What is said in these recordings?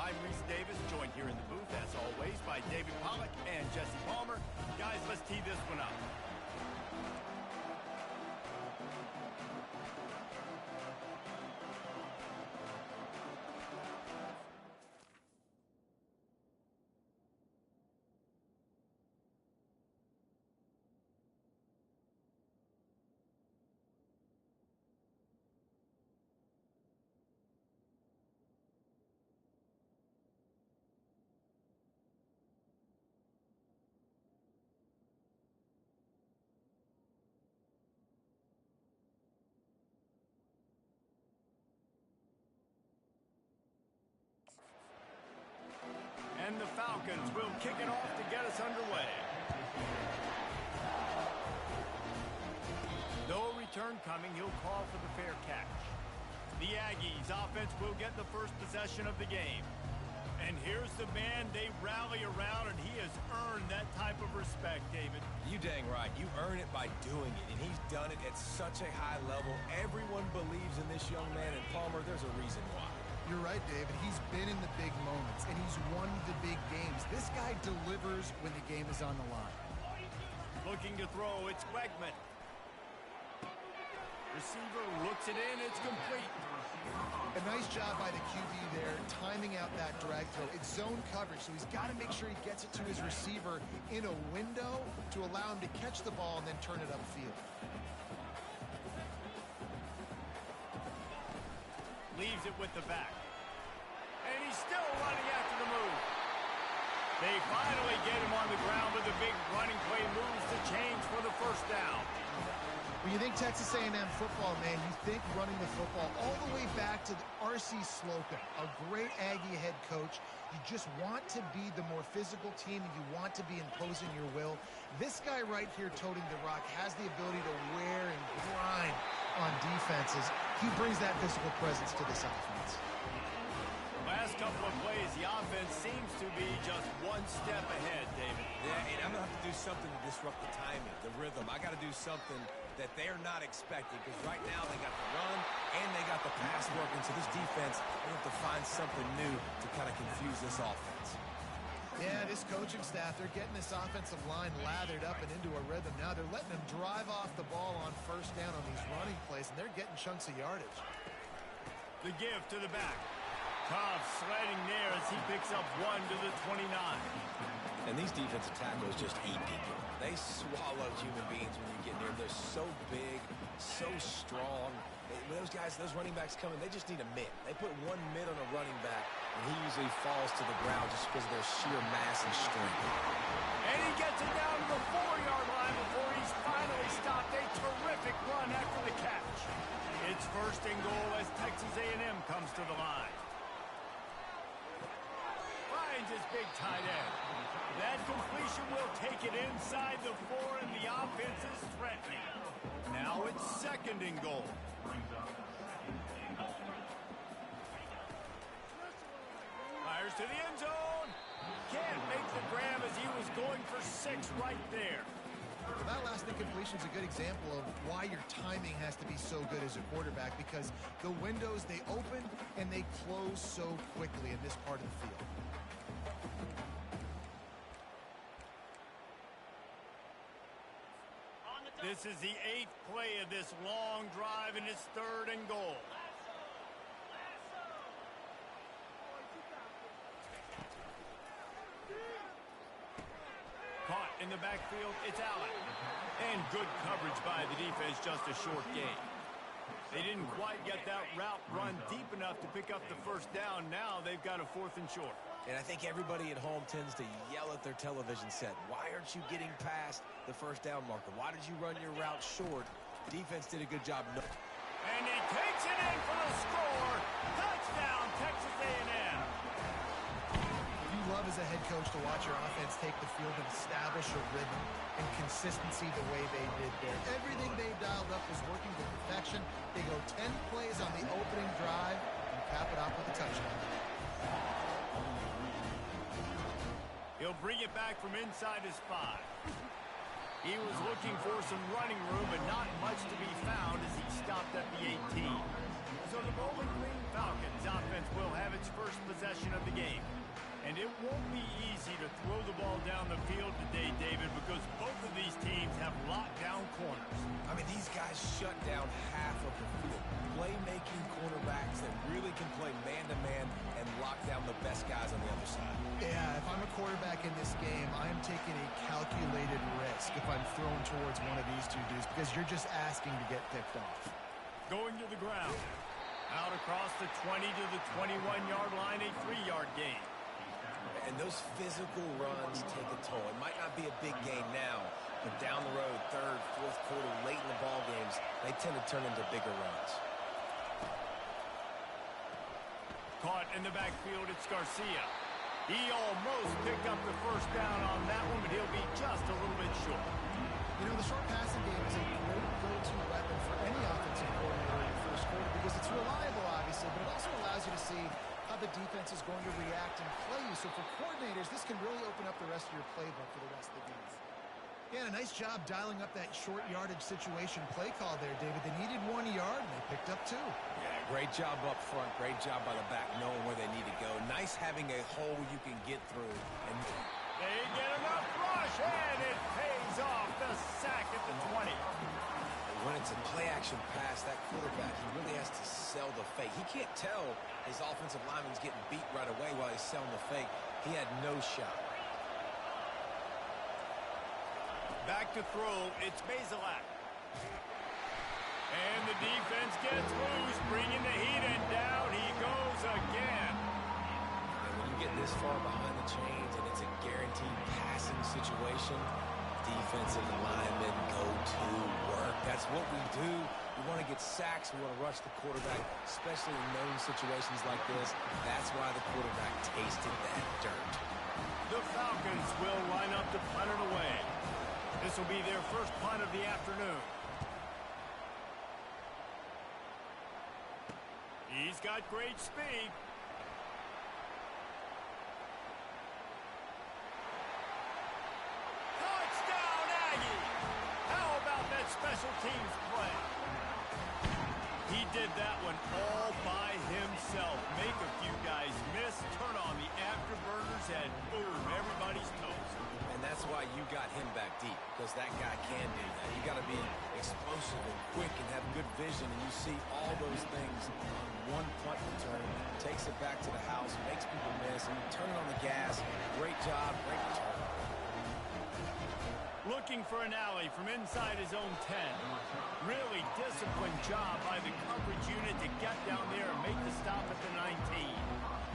I'm Reese Davis, joined here in the booth, as always, by David Pollack and Jesse Palmer. Guys, let's tee this one up. And the Falcons will kick it off to get us underway. No return coming. He'll call for the fair catch. The Aggies offense will get the first possession of the game. And here's the man they rally around, and he has earned that type of respect, David. You dang right. You earn it by doing it, and he's done it at such a high level. Everyone believes in this young man, and Palmer, there's a reason why. You're right, David. He's been in the big moments, and he's won the big games. This guy delivers when the game is on the line. Looking to throw, it's Wegman. Receiver looks it in, it's complete. A nice job by the QB there, timing out that drag throw. It's zone coverage, so he's got to make sure he gets it to his receiver in a window to allow him to catch the ball and then turn it upfield. Leaves it with the back. And he's still running after the move. They finally get him on the ground with a big running play moves to change for the first down. When you think Texas A&M football, man, you think running the football all the way back to R.C. Slocum, a great Aggie head coach. You just want to be the more physical team, and you want to be imposing your will. This guy right here toting the rock has the ability to wear and grind on defenses. He brings that physical presence to this offense. Last couple of plays, the offense seems to be just one step ahead, David. Yeah, and I'm going to have to do something to disrupt the timing, the rhythm. I got to do something that they're not expecting, because right now they got the run and they got the pass working. So this defense, they have to find something new to kind of confuse this offense. Yeah, this coaching staff, they're getting this offensive line lathered up and into a rhythm. Now they're letting them drive off the ball on first down on these running plays, and they're getting chunks of yardage. The give to the back. Cobb sledding there as he picks up 1 to the 29. And these defensive tackles just eat people. They swallow human beings when you get near them. They're so big, so strong. When those guys, those running backs come in, they just need a mitt. They put one mitt on a running back, and he usually falls to the ground just because of their sheer mass and strength. And he gets it down to the 4-yard line before he's finally stopped. A terrific run after the catch. It's first and goal as Texas A&M comes to the line. Finds his big tight end. That completion will take it inside the 4, and the offense is threatening. Now it's second and goal. Fires to the end zone. Can't make the grab as he was going for 6 right there. Well, that last incompletion is a good example of why your timing has to be so good as a quarterback, because the windows, they open and they close so quickly in this part of the field. This is the 8th play of this long drive, and it's third and goal. Caught in the backfield, it's Allen. And good coverage by the defense, just a short gain. They didn't quite get that route run deep enough to pick up the first down. Now they've got a 4th and short. And I think everybody at home tends to yell at their television set. Why aren't you getting past the first down marker? Why did you run your route short? Defense did a good job. And he takes it in for the score. Touchdown, Texas A&M. You love as a head coach to watch your offense take the field and establish a rhythm and consistency the way they did there. Everything they dialed up was working to perfection. They go 10 plays on the opening drive and cap it off with a touchdown. He'll bring it back from inside his 5. He was looking for some running room, but not much to be found as he stopped at the 18. So the Bowling Green Falcons offense will have its first possession of the game. won't be easy to throw the ball down the field today, David, because both of these teams have lockdown corners. I mean, these guys shut down half of the field. Playmaking cornerbacks that really can play man-to-man and lock down the best guys on the other side. Yeah, if I'm a quarterback in this game, I'm taking a calculated risk if I'm thrown towards one of these two dudes because you're just asking to get picked off. Going to the ground. Out across the 20 to the 21-yard line, a 3-yard gain. And those physical runs take a toll. It might not be a big gain now, but down the road, third, fourth quarter, late in the ball games, they tend to turn into bigger runs. Caught in the backfield, it's Garcia. He almost picked up the first down on that one, but he'll be just a little bit short. You know, the short passing game is a great go-to weapon for any offensive coordinator in the first quarter because it's reliable, obviously, but it also allows you to see how the defense is going to react and play you. So for coordinators, this can really open up the rest of your playbook for the rest of the game. Yeah, a nice job dialing up that short yardage situation play call there, David. They needed 1 yard, and they picked up 2. Yeah, great job up front. Great job by the back knowing where they need to go. Nice having a hole you can get through. And they get enough rush, and it pays off. The sack at the 20. When it's a play-action pass, that quarterback, he really has to sell the fake. He can't tell his offensive lineman's getting beat right away while he's selling the fake. He had no shot. Back to throw, it's Bazelak. And the defense gets loose, bringing the heat, and down he goes again. And when you get this far behind the chains and it's a guaranteed passing situation, defensive linemen go to work. That's what we do. We want to get sacks. We want to rush the quarterback, especially in known situations like this. That's why the quarterback tasted that dirt. The Falcons will line up to punt it away. This will be their first punt of the afternoon. He's got great speed. Touchdown, Aggie! How about that special teams play? He did that one all by himself. Make a few guys miss, turn on the afterburners, and boom, everybody's toast. And that's why you got him back deep, because that guy can do that. You got to be explosive and quick and have good vision, and you see all those things on one punt return. Takes it back to the house, makes people miss, and you turn it on the gas. Great job, great return. Looking for an alley from inside his own 10. Really disciplined job by the coverage unit to get down there and make the stop at the 19.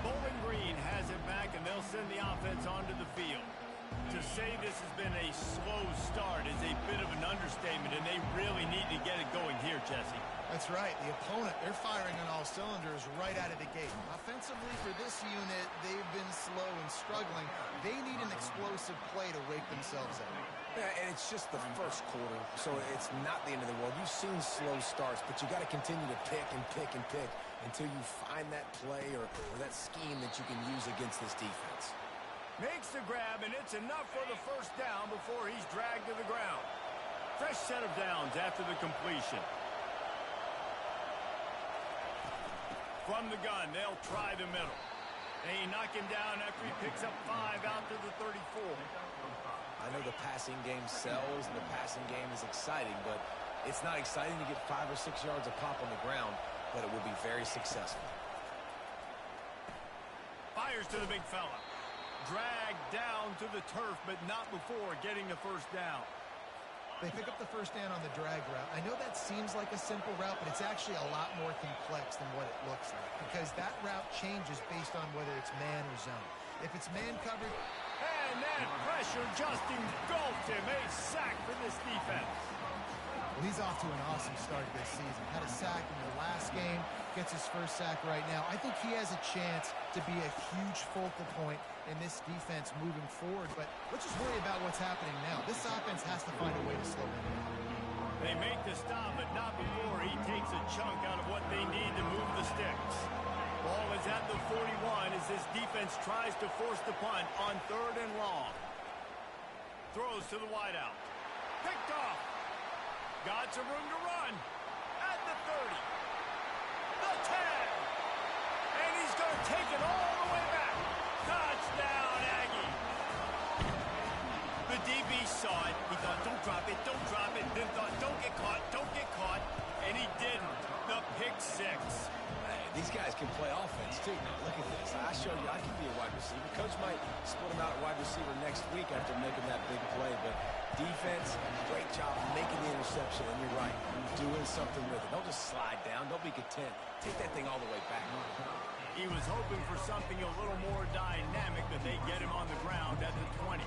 Bowling Green has it back, and they'll send the offense onto the field. To say this has been a slow start is a bit of an understatement, and they really need to get it going here, Jesse. That's right. The opponent, they're firing on all cylinders right out of the gate. Offensively, for this unit, they've been slow and struggling. They need an explosive play to wake themselves up. Yeah, and it's just the first quarter, so it's not the end of the world. You've seen slow starts, but you got to continue to pick and pick and pick until you find that play or that scheme that you can use against this defense. Makes the grab, and it's enough for the first down before he's dragged to the ground. Fresh set of downs after the completion. From the gun, they'll try the middle. They knock him down after he picks up 5 out to the 34. I know the passing game sells and the passing game is exciting, but it's not exciting to get 5 or 6 yards of pop on the ground, but it will be very successful. Fires to the big fella. Dragged down to the turf, but not before getting the first down. They pick up the first down on the drag route. I know that seems like a simple route, but it's actually a lot more complex than what it looks like because that route changes based on whether it's man or zone. If it's man covered... And that pressure just engulfed him. A sack for this defense. Well, he's off to an awesome start this season. Had a sack in the last game, gets his first sack right now. I think he has a chance to be a huge focal point in this defense moving forward, but let's just worry about what's happening now. This offense has to find a way to slow him down. They make the stop, but not before he takes a chunk out of what they need to move the sticks. Ball is at the 41 as this defense tries to force the punt on 3rd and long. Throws to the wideout. Picked off. Got some room to run. At the 30. The 10. And he's going to take it all the way back. Touchdown, can play offense, too. Now, look at this. I showed you I can be a wide receiver. Coach might split him out at wide receiver next week after making that big play, but defense, great job making the interception, and you're right, doing something with it. Don't just slide down. Don't be content. Take that thing all the way back. He was hoping for something a little more dynamic, but they get him on the ground at the 20.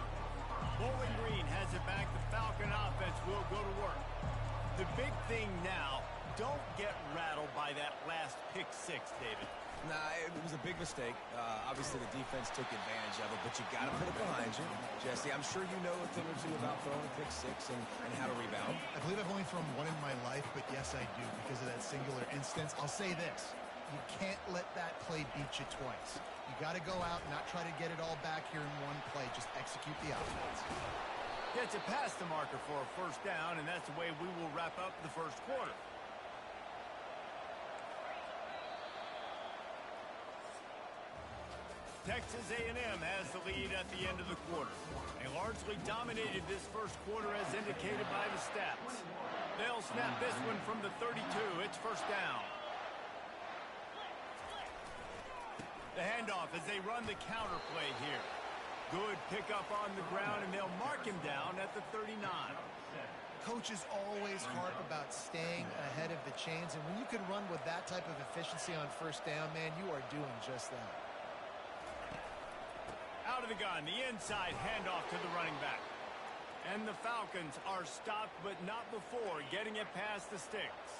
Bowling Green has it back. The Falcon offense will go to work. The big thing now, don't get rattled by that last pick six, David. Nah, it was a big mistake. Obviously, the defense took advantage of it, but you got to put it behind you. Jesse, I'm sure you know a thing or two about throwing a pick six and how to rebound. I believe I've only thrown one in my life, but yes, I do because of that singular instance. I'll say this. You can't let that play beat you twice. You got to go out and not try to get it all back here in one play. Just execute the offense. Gets it past the marker for a first down, and that's the way we will wrap up the first quarter. Texas A&M has the lead at the end of the quarter. They largely dominated this first quarter as indicated by the stats. They'll snap this one from the 32. It's first down. The handoff as they run the counter play here. Good pickup on the ground, and they'll mark him down at the 39. Coaches always harp about staying ahead of the chains, and when you can run with that type of efficiency on first down, man, you are doing just that. Out of the gun, the inside handoff to the running back. And the Falcons are stopped, but not before getting it past the sticks.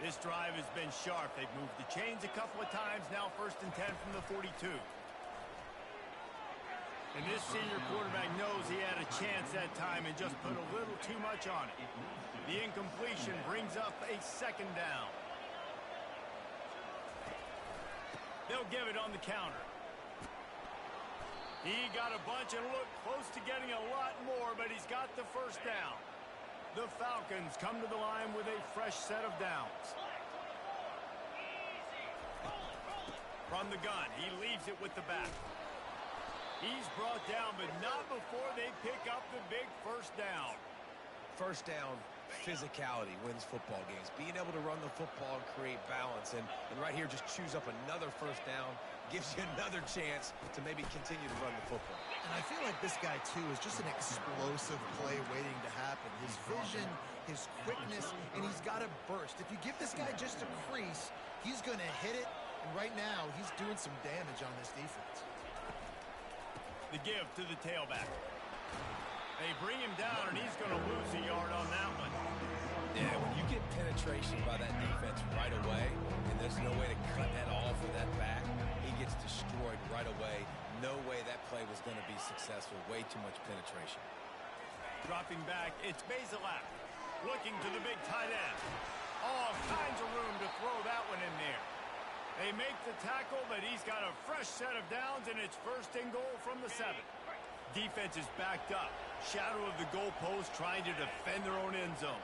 This drive has been sharp. They've moved the chains a couple of times. Now first and 10 from the 42. And this senior quarterback knows he had a chance that time and just put a little too much on it. The incompletion brings up a second down. They'll give it on the counter. He got a bunch and looked close to getting a lot more, but he's got the first down. The Falcons come to the line with a fresh set of downs. From the gun, he leaves it with the back. He's brought down, but not before they pick up the big first down. First down, physicality wins football games. Being able to run the football and create balance. And right here, just choose up another first down. Gives you another chance to maybe continue to run the football. And I feel like this guy, too, is just an explosive play waiting to happen. His vision, his quickness, and he's got a burst. If you give this guy just a crease, he's going to hit it. And right now, he's doing some damage on this defense. The give to the tailback. They bring him down, and he's going to lose a yard on that one. Yeah, when you get penetration by that defense right away, and there's no way to cut at all for that back, he gets destroyed right away. No way that play was going to be successful. Way too much penetration. Dropping back, it's Bazelak. Looking to the big tight end. All kinds of room to throw that one in there. They make the tackle, but he's got a fresh set of downs, and it's first and goal from the 7. Defense is backed up. Shadow of the goalpost trying to defend their own end zone.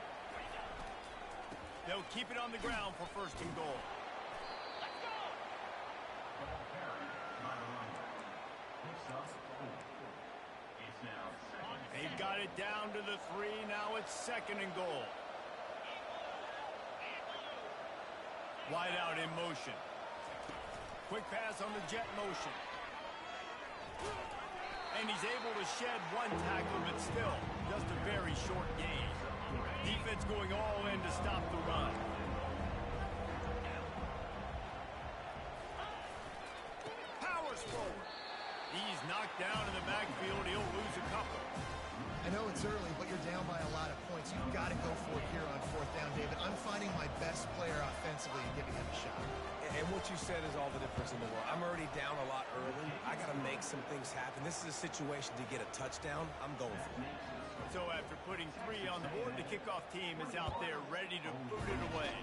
They'll keep it on the ground for first and goal. They've got it down to the 3. Now it's second and goal. Wide out in motion. Quick pass on the jet motion. And he's able to shed one tackler, but still just a very short gain. Defense going all in to stop the run. Powers forward. He's knocked down in the backfield. He'll lose a couple. I know it's early, but you're down by a lot of points. You've got to go for it here on fourth down, David. I'm finding my best player offensively and giving him a shot. And what you said is all the difference in the world. I'm already down a lot early. I got to make some things happen. This is a situation to get a touchdown. I'm going for it. So after putting 3 on the board, the kickoff team is out there ready to boot it away.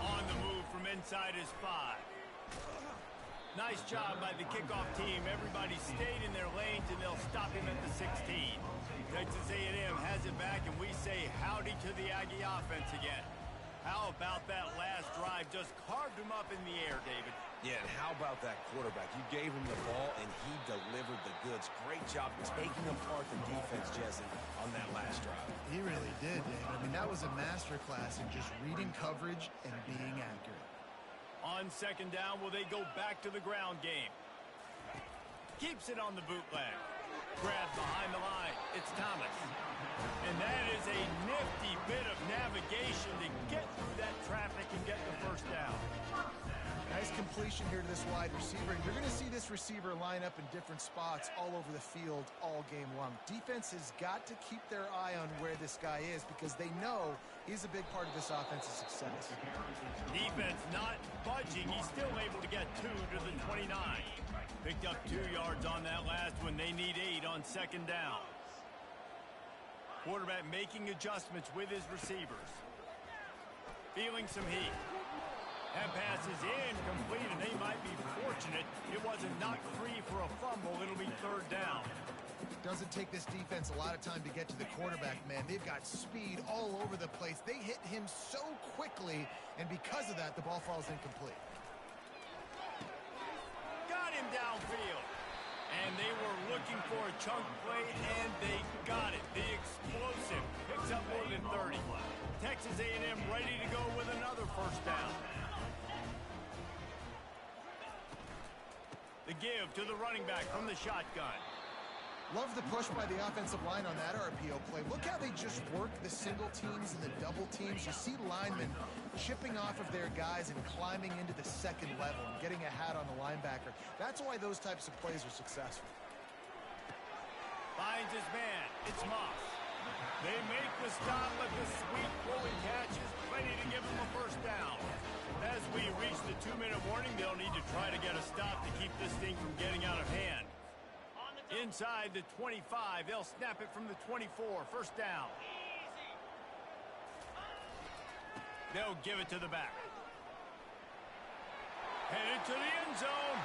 On the move from inside is 5. Nice job by the kickoff team. Everybody stayed in their lanes, and they'll stop him at the 16. Texas A&M has it back, and we say howdy to the Aggie offense again. How about that last drive? Just carved him up in the air, David. Yeah, and how about that quarterback? You gave him the ball, and he delivered the goods. Great job taking apart the defense, Jesse, on that last drive. He really did, David. I mean, that was a masterclass in just reading coverage and being accurate. On second down, will they go back to the ground game? Keeps it on the bootleg. Grab behind the line. It's Thomas. And that is a nifty bit of navigation to get through that traffic and get the first down. Nice completion here to this wide receiver. And you're going to see this receiver line up in different spots all over the field all game long. Defense has got to keep their eye on where this guy is because they know he's a big part of this offense's success. Defense not budging. He's still able to get 2 to the 29. Picked up 2 yards on that last one. They need 8 on second down. Quarterback making adjustments with his receivers. Feeling some heat. That pass is incomplete, and they might be fortunate it wasn't knocked free for a fumble. It'll be third down. Doesn't take this defense a lot of time to get to the quarterback, man. They've got speed all over the place. They hit him so quickly, and because of that, the ball falls incomplete. Got him downfield. And they were looking for a chunk play, and they got it. The explosive picks up more than 30. Texas A&M ready to go with another first down. The give to the running back from the shotgun. Love the push by the offensive line on that RPO play. Look how they just work the single teams and the double teams. You see linemen chipping off of their guys and climbing into the second level and getting a hat on the linebacker. That's why those types of plays are successful. Finds his man. It's Moss. They make the stop, but the sweet rolling catch is ready to give them a first down. As we reach the 2-minute warning, they'll need to try to get a stop to keep this thing from getting out of hand. Inside the 25, they'll snap it from the 24. First down. They'll give it to the back. Headed to the end zone.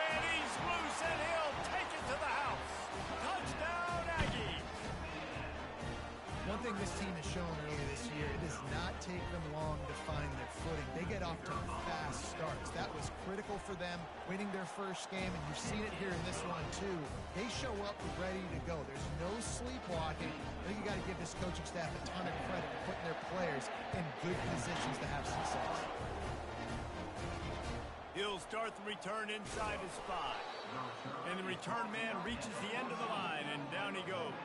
And he's loose, and he'll take it to the house. Touchdown, Aggies. One thing this team has shown earlier this year, it does not take them long to find their footing. They get off to fast starts. That was critical for them, winning their first game, and you've seen it here in this one too. They show up ready to go. There's no sleepwalking. I think you got to give this coaching staff a ton of credit for putting their players in good positions to have success. He'll start the return inside his 5. And the return man reaches the end of the line, and down he goes.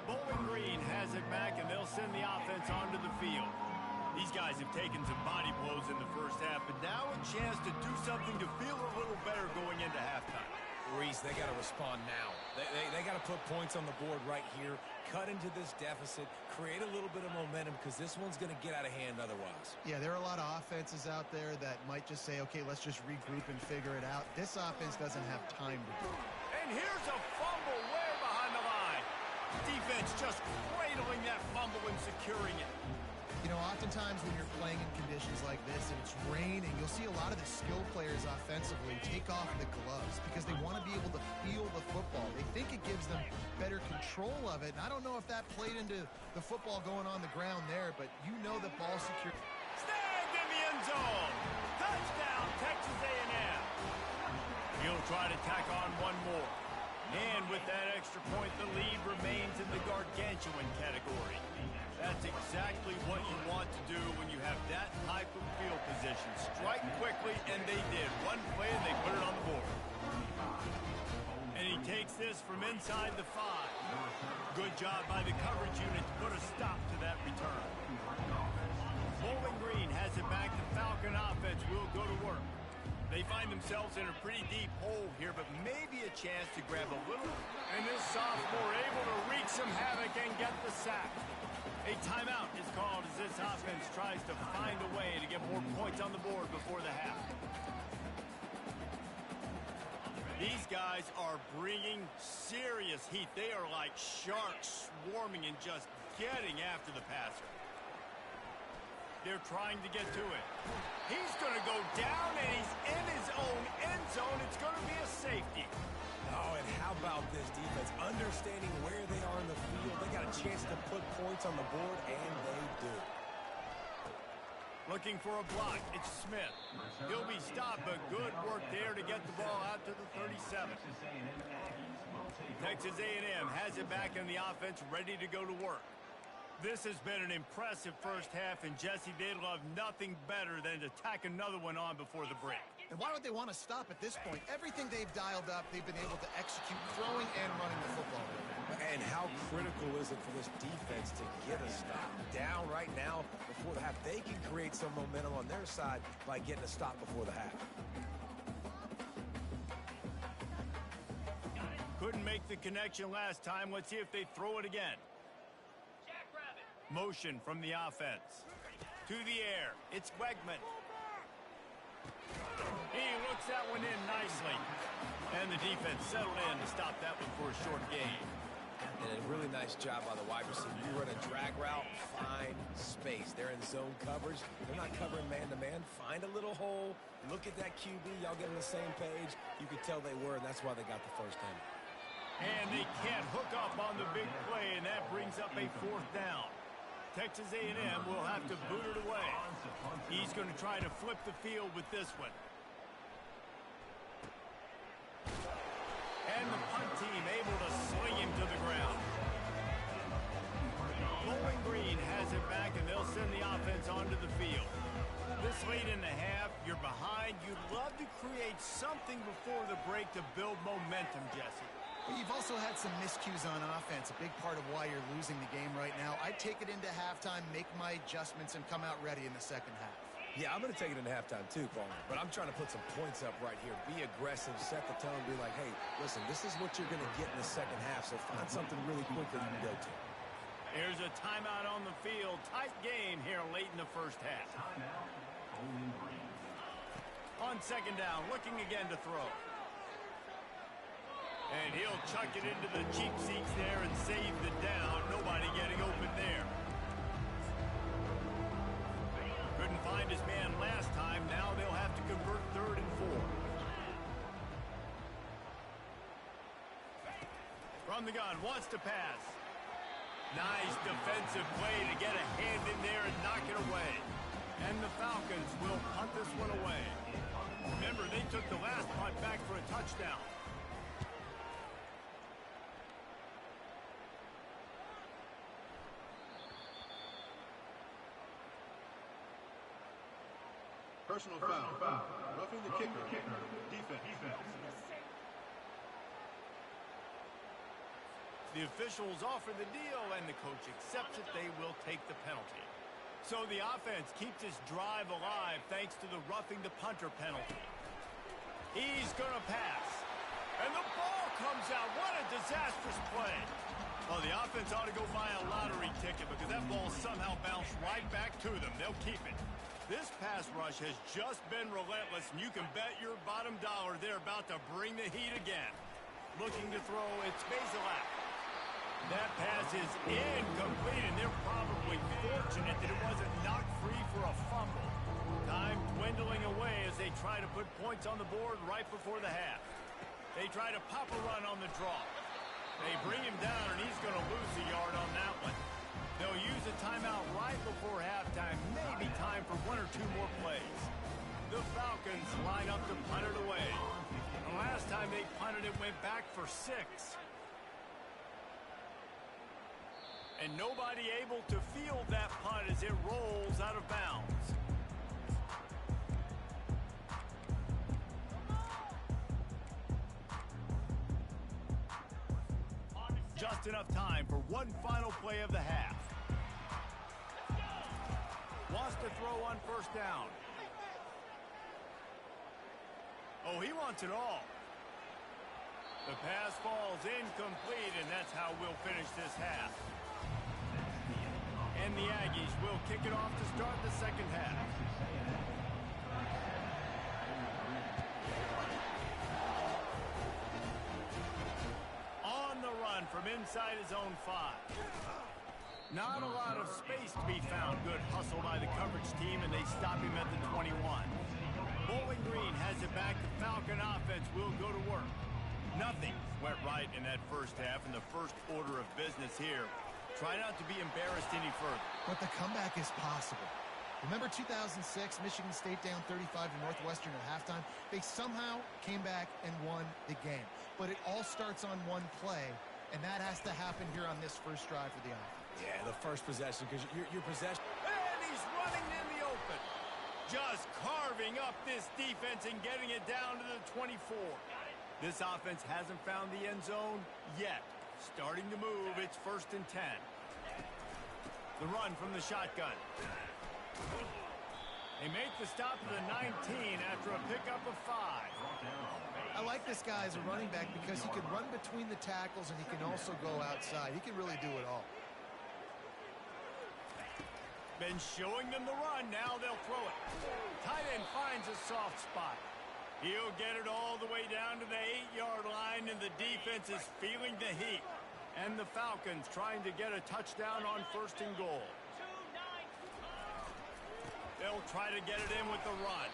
Bowling Green has it back, and they'll send the offense onto the field. These guys have taken some body blows in the first half, but now a chance to do something to feel a little better going into halftime. Reese, they got to respond now. They got to put points on the board right here, cut into this deficit, create a little bit of momentum, because this one's going to get out of hand otherwise. Yeah, there are a lot of offenses out there that might just say, okay, let's just regroup and figure it out. This offense doesn't have time to do it. And here's a fumble way behind the line. Defense just cradling that fumble and securing it. You know, oftentimes when you're playing in conditions like this and it's raining, you'll see a lot of the skill players offensively take off the gloves because they want to be able to feel the football. They think it gives them better control of it. And I don't know if that played into the football going on the ground there, but you know the ball security. Snagged in the end zone. Touchdown, Texas A&M. He'll try to tack on one more. And with that extra point, the lead remains in the gargantuan category. That's exactly what you want to do when you have that type of field position. Strike quickly, and they did. One play, and they put it on the board. And he takes this from inside the 5. Good job by the coverage unit to put a stop to that return. Bowling Green has it back. The Falcon offense will go to work. They find themselves in a pretty deep hole here, but maybe a chance to grab a little. And this sophomore able to wreak some havoc and get the sack. A timeout is called as this offense tries to find a way to get more points on the board before the half. These guys are bringing serious heat. They are like sharks swarming and just getting after the passer. They're trying to get to it. He's going to go down, and he's in his own end zone. It's going to be a safety. Oh, and how about this defense? Understanding where they are in the field. They got a chance to put points on the board, and they do. Looking for a block. It's Smith. He'll be stopped, but good work there to get the ball out to the 37. Texas A&M has it back in the offense, ready to go to work. This has been an impressive first half, and Jesse, they'd love nothing better than to tack another one on before the break. And why would they want to stop at this point? Everything they've dialed up, they've been able to execute throwing and running the football. And how critical is it for this defense to get a stop down right now before the half? They can create some momentum on their side by getting a stop before the half. Couldn't make the connection last time. Let's see if they throw it again. Motion from the offense. To the air. It's Wegman. He looks that one in nicely. And the defense settled in to stop that one for a short gain. And a really nice job by the wide receiver. You run a drag route, find space. They're in zone coverage. They're not covering man-to-man. Find a little hole. Look at that QB. Y'all get on the same page. You could tell they were, and that's why they got the first down. And they can't hook up on the big play, and that brings up a fourth down. Texas A&M will have to boot it away. He's going to try to flip the field with this one. And the punt team able to sling him to the ground. Bowling Green has it back, and they'll send the offense onto the field. This late in the half, you're behind. You'd love to create something before the break to build momentum, Jesse. You've also had some miscues on offense, a big part of why you're losing the game right now. I'd take it into halftime, make my adjustments, and come out ready in the second half. Yeah, I'm going to take it into halftime too, Paul. But I'm trying to put some points up right here. Be aggressive, set the tone, be like, hey, listen, this is what you're going to get in the second half, so find something really quick that you can go to. Here's a timeout on the field. Tight game here late in the first half. On second down, looking again to throw. And he'll chuck it into the cheap seats there and save the down. Nobody getting open there. Couldn't find his man last time. Now they'll have to convert 3rd and 4. From the gun, wants to pass. Nice defensive play to get a hand in there and knock it away. And the Falcons will punt this one away. Remember, they took the last punt back for a touchdown. Personal foul. Roughing the kicker. Defense. The officials offer the deal, and the coach accepts it. They will take the penalty. So the offense keeps this drive alive thanks to the roughing the punter penalty. He's going to pass. And the ball comes out. What a disastrous play. Well, the offense ought to go buy a lottery ticket because that ball somehow bounced right back to them. They'll keep it. This pass rush has just been relentless, and you can bet your bottom dollar they're about to bring the heat again. Looking to throw, it's Bazelak. That pass is incomplete, and they're probably fortunate that it wasn't knocked free for a fumble. Time dwindling away as they try to put points on the board right before the half. They try to pop a run on the draw. They bring him down, and he's going to lose a yard on that one. They'll use a timeout right before halftime. Maybe time for 1 or 2 more plays. The Falcons line up to punt it away. The last time they punted it went back for 6. And nobody able to field that punt as it rolls out of bounds. Just enough time for one final play of the half. Wants to throw on first down. Oh, he wants it all. The pass falls incomplete, and that's how we'll finish this half. And the Aggies will kick it off to start the second half. On the run from inside his own 5. Not a lot of space to be found. Good hustle by the coverage team, and they stop him at the 21. Bowling Green has it back. The Falcon offense will go to work. Nothing went right in that first half, and the first order of business here. Try not to be embarrassed any further. But the comeback is possible. Remember 2006, Michigan State down 35 to Northwestern at halftime? They somehow came back and won the game. But it all starts on one play, and that has to happen here on this first drive for the offense. Yeah, the first possession, because your possession. And he's running in the open. Just carving up this defense and getting it down to the 24. This offense hasn't found the end zone yet. Starting to move, it's 1st and 10. The run from the shotgun. They make the stop to the 19 after a pickup of 5. I like this guy as a running back because he can run between the tackles and he can also go outside. He can really do it all. Been showing them the run. Now they'll throw it. Tight end finds a soft spot. He'll get it all the way down to the 8-yard line, and the defense is feeling the heat. And the Falcons trying to get a touchdown on 1st and goal. They'll try to get it in with the run.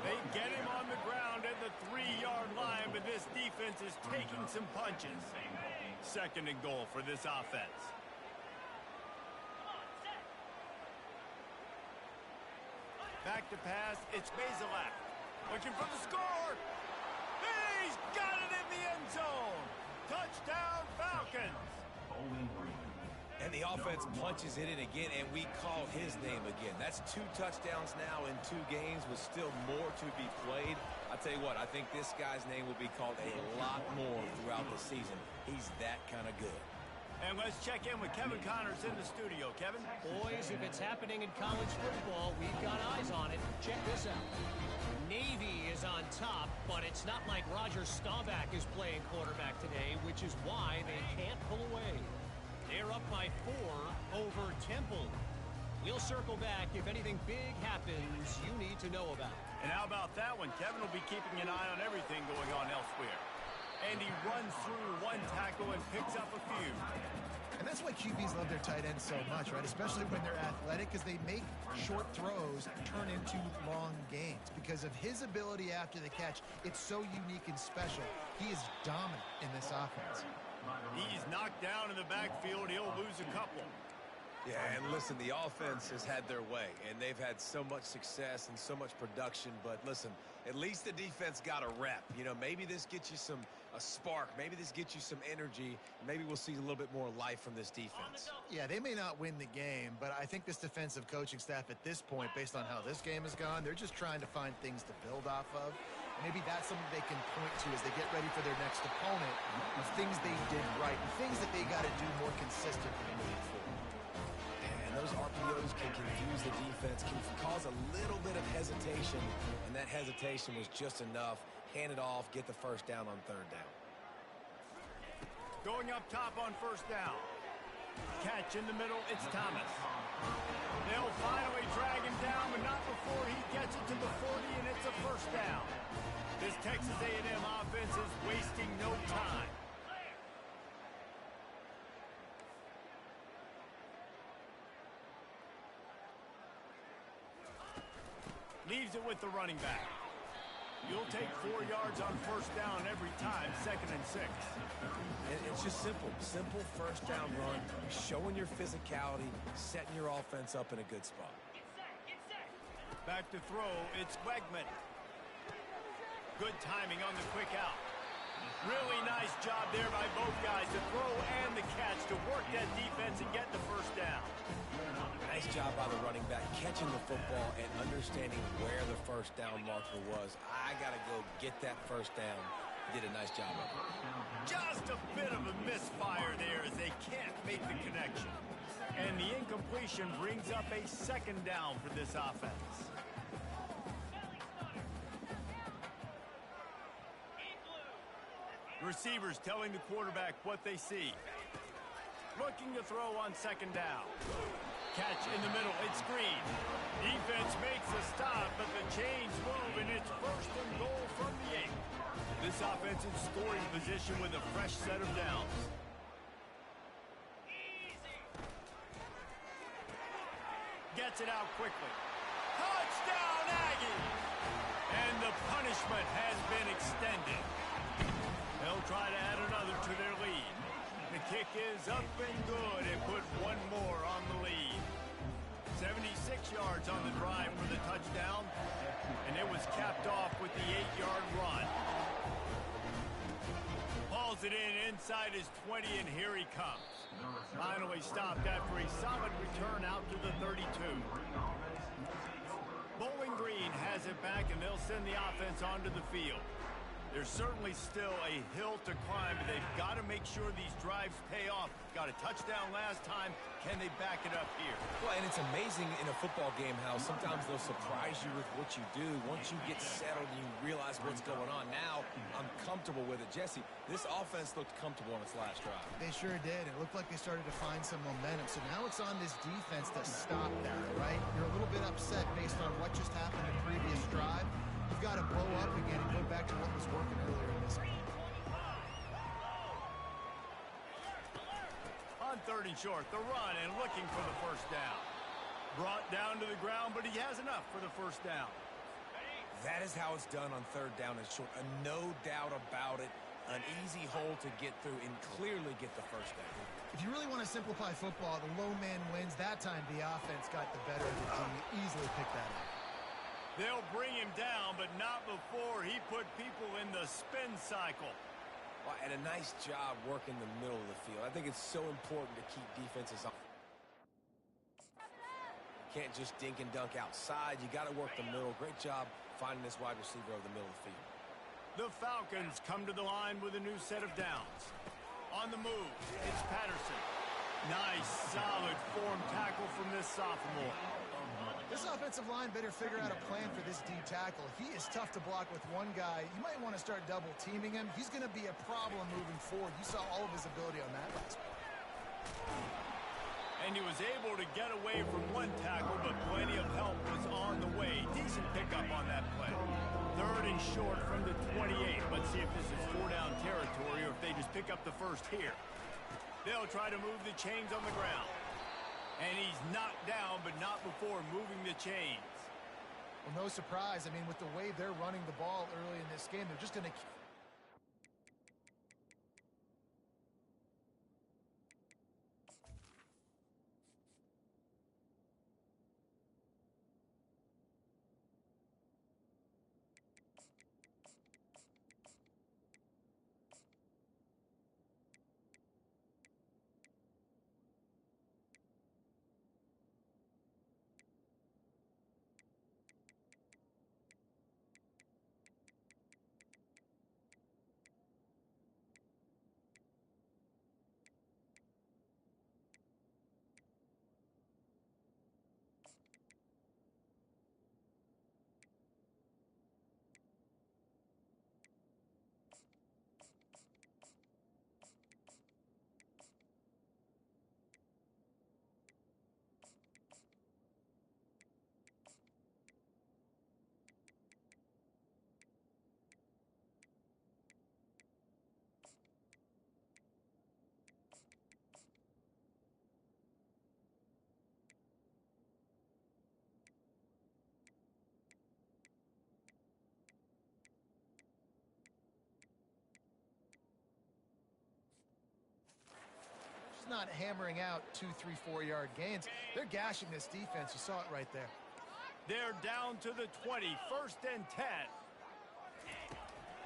They get him on the ground at the 3-yard line, but this defense is taking some punches. 2nd and goal for this offense. Back to pass, it's Bazelak. Looking for the score. He's got it in the end zone. Touchdown, Falcons. And the offense punches it in again, and we call his name again. That's 2 touchdowns now in 2 games with still more to be played. I tell you what, I think this guy's name will be called a lot more throughout the season. He's that kind of good. And let's check in with Kevin Connors in the studio. Kevin? Boys, if it's happening in college football, we've got eyes on it. Check this out. Navy is on top, but it's not like Roger Staubach is playing quarterback today, which is why they can't pull away. They're up by 4 over Temple. We'll circle back if anything big happens you need to know about. And how about that one? Kevin will be keeping an eye on everything going on elsewhere. And he runs through 1 tackle and picks up a few. And that's why QBs love their tight ends so much, right? Especially when they're athletic, because they make short throws turn into long gains. Because of his ability after the catch, it's so unique and special. He is dominant in this offense. He's knocked down in the backfield. He'll lose a couple. Yeah, and listen, the offense has had their way, and they've had so much success and so much production. But listen, at least the defense got a rep. You know, maybe this gets you a spark. Maybe this gets you some energy. Maybe we'll see a little bit more life from this defense. Yeah, they may not win the game, but I think this defensive coaching staff at this point, based on how this game has gone, they're just trying to find things to build off of. Maybe that's something they can point to as they get ready for their next opponent of things they did right and things that they got to do more consistently moving forward. And those RPOs can confuse the defense, can cause a little bit of hesitation, and that hesitation was just enough. Hand it off, get the 1st down on 3rd down. Going up top on 1st down. Catch in the middle, it's Thomas. They'll finally drag him down, but not before he gets it to the 40, and it's a 1st down. This Texas A&M offense is wasting no time. Leaves it with the running back. You'll take 4 yards on 1st down every time, 2nd and 6. It's just simple 1st down run, showing your physicality, setting your offense up in a good spot. Back to throw, it's Wegman. Good timing on the quick out. Really nice job there by both guys, the throw and the catch to work that defense and get the 1st down. Nice job by the running back, catching the football and understanding where the 1st down marker was. I got to go get that 1st down. Did a nice job of it. Just a bit of a misfire there as they can't make the connection. And the incompletion brings up a 2nd down for this offense. Receivers telling the quarterback what they see. Looking to throw on 2nd down. Catch in the middle, it's Green. Defense makes a stop, but the chains move, and it's 1st and goal from the 8. This offense in scoring position with a fresh set of downs. Gets it out quickly. Touchdown, Aggies! And the punishment has been extended. They'll try to add another to their lead. The kick is up and good and put 1 more on the lead. 76 yards on the drive for the touchdown, and it was capped off with the 8-yard run. Ball's Pulls it in inside his 20, and here he comes. Finally stopped after a solid return out to the 32. Bowling Green has it back, and they'll send the offense onto the field. There's certainly still a hill to climb, but they've got to make sure these drives pay off. Got a touchdown last time. Can they back it up here? Well, and it's amazing in a football game how sometimes they'll surprise you with what you do. Once you get settled and you realize what's going on, now I'm comfortable with it. Jesse, this offense looked comfortable on its last drive. They sure did. It looked like they started to find some momentum. So now it's on this defense to stop that, right? You're a little bit upset based on what just happened in the previous drive. You've got to blow up again and go back to what was working earlier in this game. On 3rd and short, the run and looking for the first down. Brought down to the ground, but he has enough for the first down. That is how it's done on 3rd down and short. No doubt about it. An easy hole to get through and clearly get the first down. If you really want to simplify football, the low man wins. That time the offense got the better of the team. Easily picked that up. They'll bring him down, but not before he put people in the spin cycle. Well, and a nice job working the middle of the field. I think it's so important to keep defenses on. You can't just dink and dunk outside. You got to work the middle. Great job finding this wide receiver over the middle of the field. The Falcons come to the line with a new set of downs. On the move, it's Patterson. Nice, solid form tackle from this sophomore. This offensive line better figure out a plan for this D tackle. He is tough to block with one guy. You might want to start double teaming him. He's going to be a problem moving forward. You saw all of his ability on that last play. And he was able to get away from one tackle, but plenty of help was on the way. Decent pickup on that play. 3rd and short from the 28. Let's see if this is 4-down territory or if they just pick up the first here. They'll try to move the chains on the ground. And he's knocked down, but not before moving the chains. Well, no surprise. I mean, with the way they're running the ball early in this game, they're just going to... not hammering out 2, 3, 4-yard gains. They're gashing this defense. You saw it right there. They're down to the 20, 1st and 10.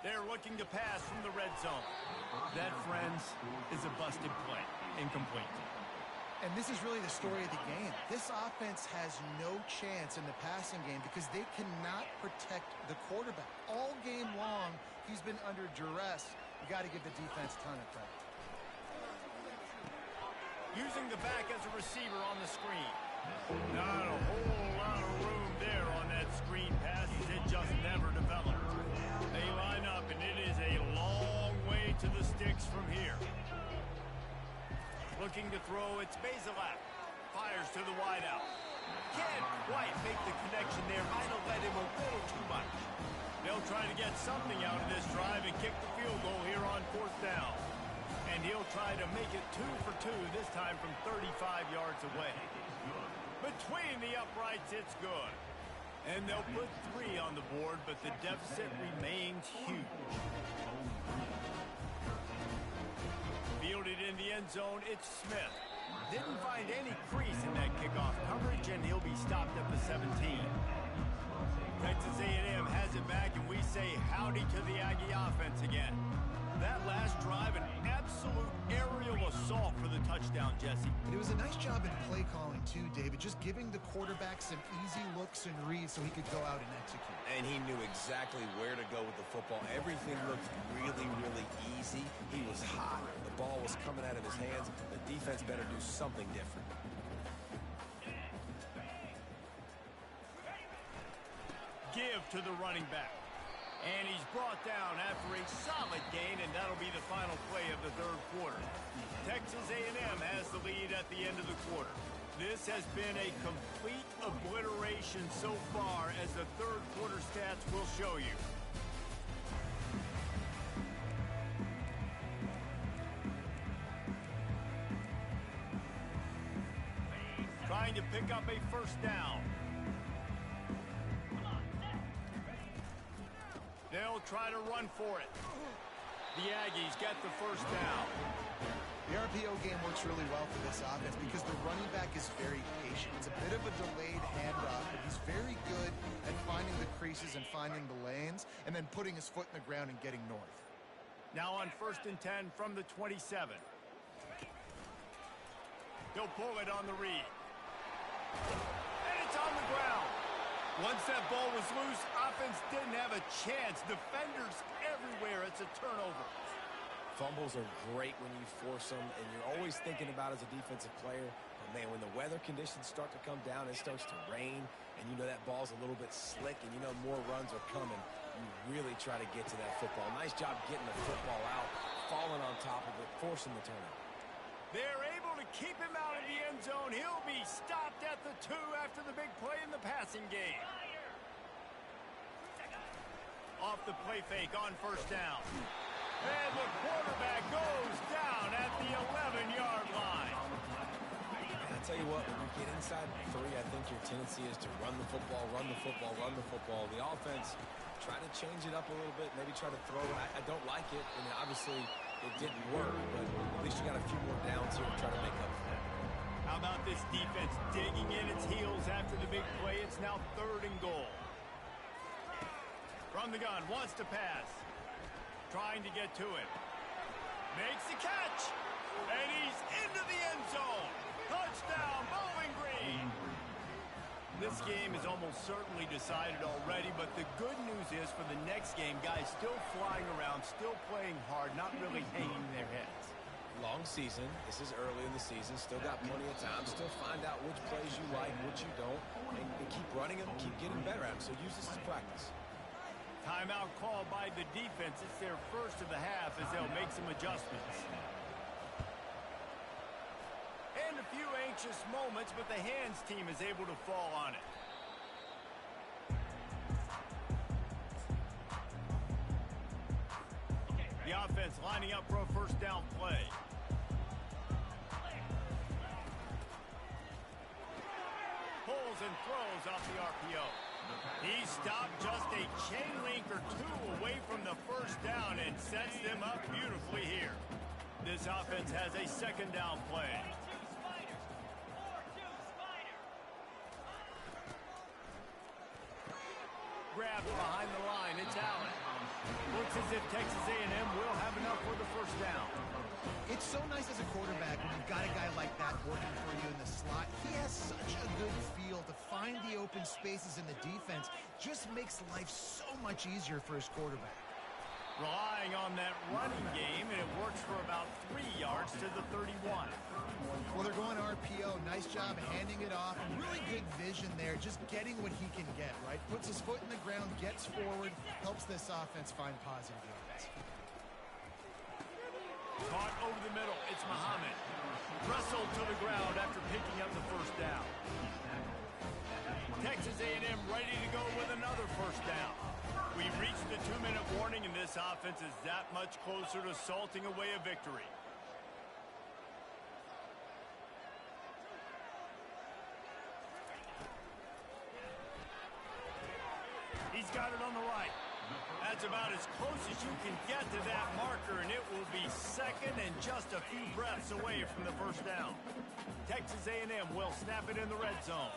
They're looking to pass from the red zone. That, friends, is a busted play. Incomplete. And this is really the story of the game. This offense has no chance in the passing game because they cannot protect the quarterback. All game long, he's been under duress. You got to give the defense a ton of credit. Using the back as a receiver on the screen. Not a whole lot of room there on that screen pass. It just never developed. They line up, and it is a long way to the sticks from here. Looking to throw, it's Bazelak. Fires to the wideout. Can't quite make the connection there. Might have led him a little too much. They'll try to get something out of this drive and kick the field goal here on 4th down. And he'll try to make it 2 for 2, this time from 35 yards away. Between the uprights, it's good. And they'll put 3 on the board, but the deficit remains huge. Fielded in the end zone, it's Smith. Didn't find any crease in that kickoff coverage, and he'll be stopped at the 17. Texas A&M has it back, and we say howdy to the Aggie offense again. that last drive, an absolute aerial assault for the touchdown, Jesse. It was a nice job in play calling too, David, just giving the quarterback some easy looks and reads so he could go out and execute. And he knew exactly where to go with the football. Everything looked really, really easy. He was hot. The ball was coming out of his hands. The defense better do something different. Give to the running back. And he's brought down after a solid gain, and that'll be the final play of the third quarter. Texas A&M has the lead at the end of the quarter. This has been a complete obliteration so far, as the third quarter stats will show you. Trying to pick up a first down. They'll try to run for it. The Aggies get the first down. The RPO game works really well for this offense because the running back is very patient. It's a bit of a delayed handoff, but he's very good at finding the creases and finding the lanes and then putting his foot in the ground and getting north. Now on 1st and 10 from the 27. He'll pull it on the read. And it's on the ground. Once that ball was loose, offense didn't have a chance. Defenders everywhere. It's a turnover. Fumbles are great when you force them, and you're always thinking about as a defensive player, but man, when the weather conditions start to come down, it starts to rain, and you know that ball's a little bit slick, and you know more runs are coming. You really try to get to that football. Nice job getting the football out, falling on top of it, forcing the turnover. They're able to keep him out of the end zone. He'll be stopped at the 2 after the big play in the passing game. Off the play fake on first down. And the quarterback goes down at the 11-yard line. And I tell you what, when you get inside 3, I think your tendency is to run the football, run the football, run the football. The offense, try to change it up a little bit, maybe try to throw it. I don't like it, and obviously it didn't work, but at least you got a few more downs here to try to make up for that. How about this defense digging in its heels after the big play? It's now 3rd and goal. From the gun, wants to pass. Trying to get to it. Makes the catch. And he's into the end zone. Touchdown, Bowling Green. This game is almost certainly decided already, but the good news is for the next game, guys still flying around, still playing hard, not really hanging their heads. Long season. This is early in the season. Still got plenty of time. Still find out which plays you like, which you don't, and keep running them, keep getting better at them. So use this as practice. Timeout called by the defense. It's their first of the half as they'll make some adjustments. And a few anxious moments, but the hands team is able to fall on it. The offense lining up for a first down play. Pulls and throws off the RPO. He stopped just a chain link or 2 away from the first down and sets them up beautifully here. This offense has a second down play. Grabbed behind the line. It's Allen. Looks as if Texas A&M will have enough for the first down. It's so nice as a quarterback when you've got a guy like that working for you in the slot. He has such a good feel to find the open spaces in the defense. Just makes life so much easier for his quarterback. Relying on that running game, and it works for about 3 yards to the 31. Well, they're going RPO. Nice job handing it off. And really good vision there, just getting what he can get, right? Puts his foot in the ground, gets forward, helps this offense find positive yards. Caught over the middle. It's Muhammad. Wrestled to the ground after picking up the first down. Texas A&M ready to go with another first down. We've reached the 2-minute warning, and this offense is that much closer to salting away a victory. He's got it on the right. That's about as close as you can get to that marker, and it will be second and just a few breaths away from the first down. Texas A&M will snap it in the red zone.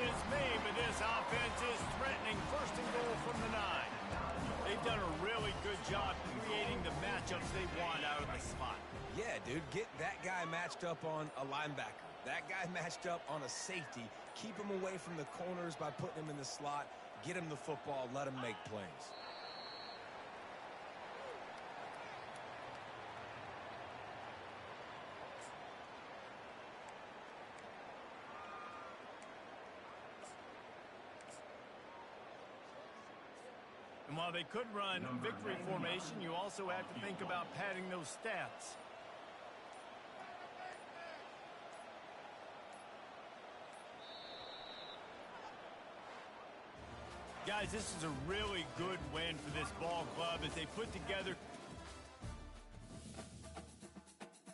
is made, but this offense is threatening. First and goal from the 9. They've done a really good job creating the matchups they want out of the slot. Yeah, dude, get that guy matched up on a linebacker. That guy matched up on a safety. Keep him away from the corners by putting him in the slot. Get him the football. Let him make plays. And while they could run victory formation, you also have to think about padding those stats. Guys, this is a really good win for this ball club as they put together